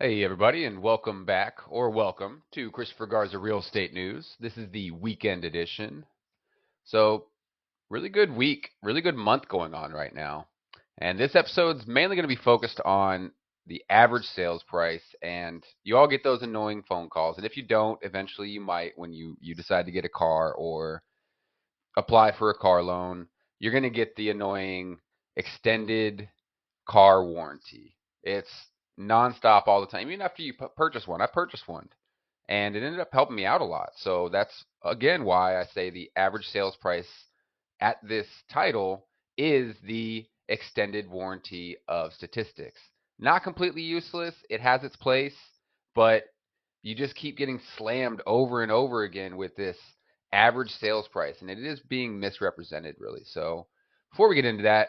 Hey everybody, and welcome back, or welcome to Christopher Garza Real Estate News. This is the weekend edition. So, really good week, really good month going on right now. And this episode's mainly going to be focused on the average sales price. And you all get those annoying phone calls. And if you don't, eventually you might when you decide to get a car or apply for a car loan. You're going to get the annoying extended car warranty. It's nonstop all the time. Even after you purchase one, I purchased one, and it ended up helping me out a lot. So that's again why I say the average sales price at this title is the extended warranty of statistics. Not completely useless. It has its place, but you just keep getting slammed over and over again with this average sales price, and it is being misrepresented really. So before we get into that,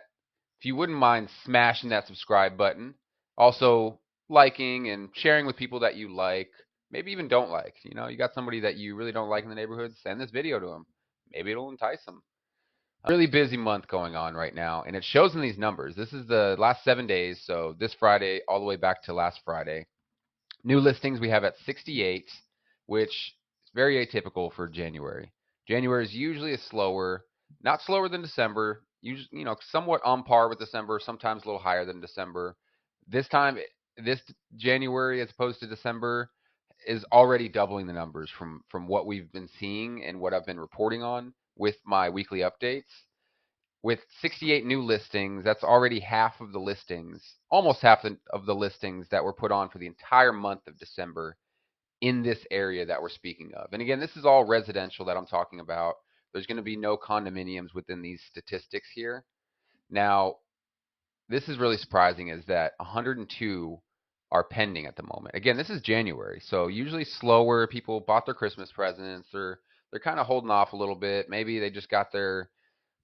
if you wouldn't mind smashing that subscribe button, also liking and sharing with people that you like, maybe even don't like. You got somebody that you really don't like in the neighborhood, send this video to them. Maybe it'll entice them. A really busy month going on right now, and it shows in these numbers. This is the last 7 days, so this Friday all the way back to last Friday. New listings we have at 68, which is very atypical for January. January is usually a slower, not slower than December, usually, somewhat on par with December, sometimes a little higher than December. This time, this January as opposed to December is already doubling the numbers from what we've been seeing and what I've been reporting on with my weekly updates. With 68 new listings, that's already half of the listings, almost half of the listings that were put on for the entire month of December in this area that we're speaking of. And again, this is all residential that I'm talking about. There's going to be no condominiums within these statistics here. Now, this is really surprising is that 102 are pending at the moment. Again, this is January, so usually slower. People bought their Christmas presents, or they're kind of holding off a little bit. Maybe they just got their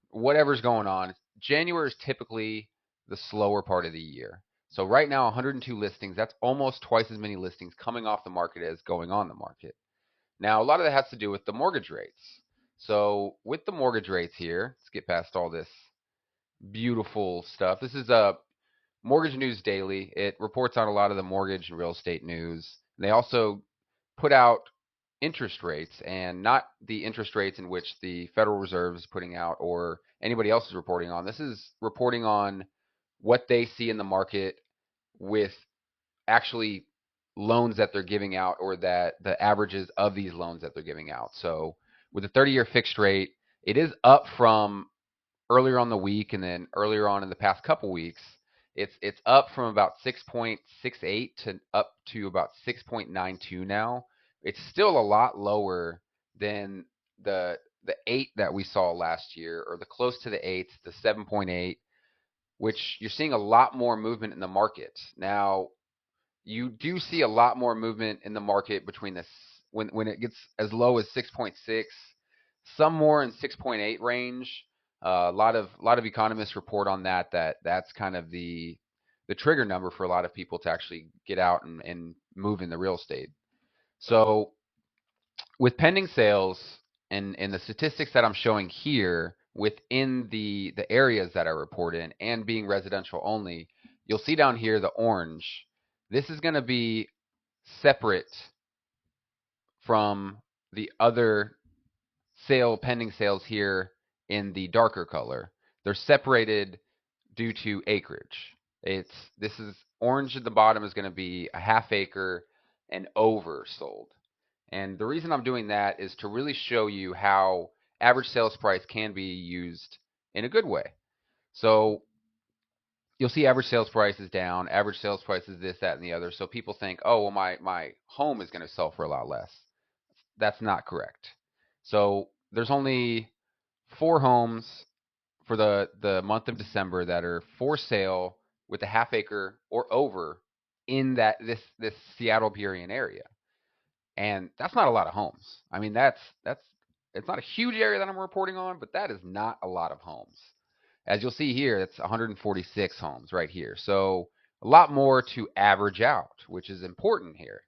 whatever's going on. January is typically the slower part of the year. So right now, 102 listings. That's almost twice as many listings coming off the market as going on the market. Now, a lot of that has to do with the mortgage rates. So with the mortgage rates here, let's get past all this beautiful stuff. This is a Mortgage News Daily. It reports on a lot of the mortgage and real estate news. They also put out interest rates, and not the interest rates in which the Federal Reserve is putting out or anybody else is reporting on. This is reporting on what they see in the market with actually loans that they're giving out, or that the averages of these loans that they're giving out. So with a 30-year fixed rate, it is up from earlier on the week, and then earlier on in the past couple weeks, it's up from about 6.68 to up to about 6.92 now. It's still a lot lower than the 8 that we saw last year, or the close to the 8, the 7.8, which you're seeing a lot more movement in the market. Now, you do see a lot more movement in the market between this when it gets as low as 6.6, some more in 6.8 range. A lot of economists report on that's kind of the trigger number for a lot of people to actually get out and move in the real estate. So with pending sales and the statistics that I'm showing here within the areas that I report in and being residential only, you'll see down here the orange. This is going to be separate from the other pending sales here in the darker color. They're separated due to acreage. This is orange at the bottom is going to be a half acre and over sold. And the reason I'm doing that is to really show you how average sales price can be used in a good way. So you'll see average sales price is down, average sales price is this, that, and the other. So people think, oh, well, my home is going to sell for a lot less. That's not correct. So there's only 4 homes for the month of December that are for sale with a half acre or over in this Seattle Burien area. And that's not a lot of homes. I mean, that's it's not a huge area that I'm reporting on, but that is not a lot of homes. As you'll see here, that's 146 homes right here. So a lot more to average out, which is important here.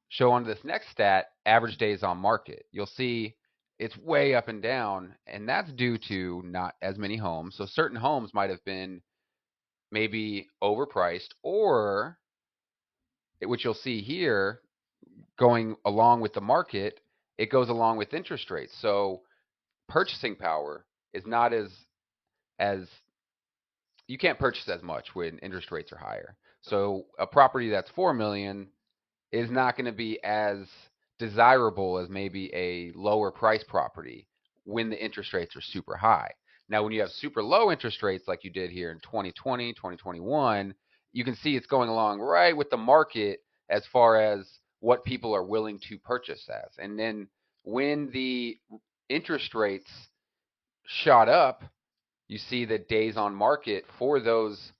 Show on this next stat, average days on market. You'll see it's way up and down, and that's due to not as many homes. So certain homes might have been maybe overpriced, or which you'll see here going along with the market, it goes along with interest rates. So purchasing power is not as you can't purchase as much when interest rates are higher. So a property that's 4 million is not going to be as desirable as maybe a lower price property when the interest rates are super high. Now, when you have super low interest rates like you did here in 2020, 2021, you can see it's going along right with the market as far as what people are willing to purchase as. And then when the interest rates shot up, you see that days on market for those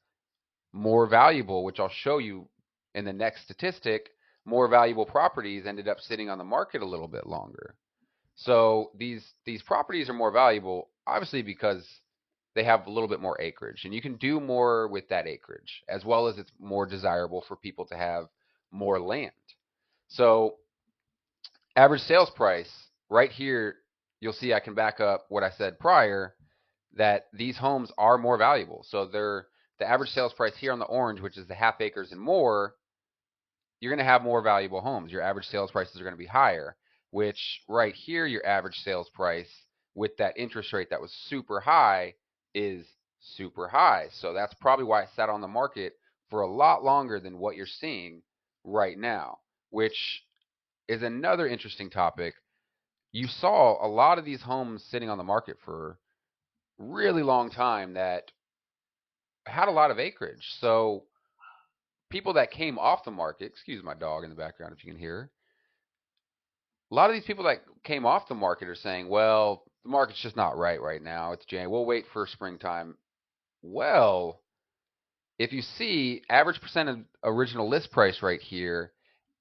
more valuable, which I'll show you in the next statistic, more valuable properties ended up sitting on the market a little bit longer. So these properties are more valuable, obviously because they have a little bit more acreage, and you can do more with that acreage, as well as it's more desirable for people to have more land. So average sales price right here, you'll see I can back up what I said prior, that these homes are more valuable. So they're the average sales price here on the orange, which is the half acres and more, you're going to have more valuable homes. Your average sales prices are going to be higher, which right here, your average sales price with that interest rate that was super high is super high. So that's probably why it sat on the market for a lot longer than what you're seeing right now, which is another interesting topic. You saw a lot of these homes sitting on the market for a really long time that had a lot of acreage. So people that came off the market, excuse my dog in the background if you can hear, a lot of these people that came off the market are saying, well, the market's just not right now. It's January. We'll wait for springtime. Well, if you see average percent of original list price right here,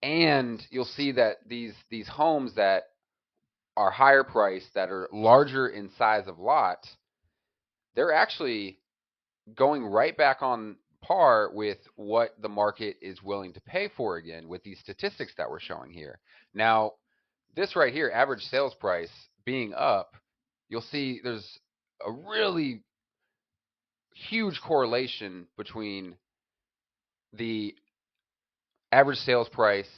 and you'll see that these homes that are higher priced, that are larger in size of lot, they're actually going right back on par with what the market is willing to pay for again with these statistics that we're showing here. Now, this right here, average sales price being up, you'll see there's a really huge correlation between the average sales price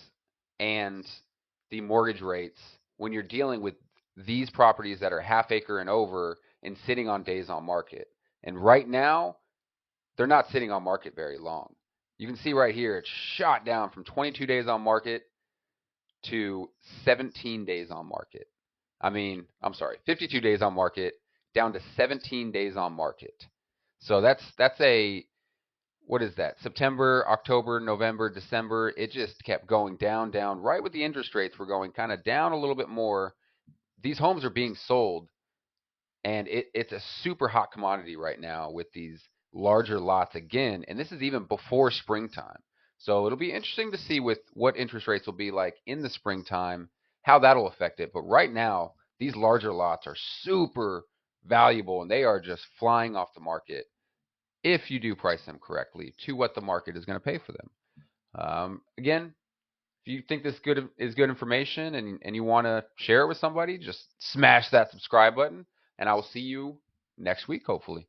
and the mortgage rates when you're dealing with these properties that are half acre and over and sitting on days on market. And right now, they're not sitting on market very long. You can see right here, it's shot down from 22 days on market to 17 days on market. I'm sorry, 52 days on market down to 17 days on market. So that's a, what is that? September, October, November, December. It just kept going down, right with the interest rates were going kind of down a little bit more. These homes are being sold, and it's a super hot commodity right now with these larger lots again. And this is even before springtime. So it'll be interesting to see with what interest rates will be like in the springtime, how that'll affect it. But right now, these larger lots are super valuable, and they are just flying off the market if you do price them correctly to what the market is going to pay for them. Again, if you think this is good information and you want to share it with somebody, just smash that subscribe button, and I will see you next week, hopefully.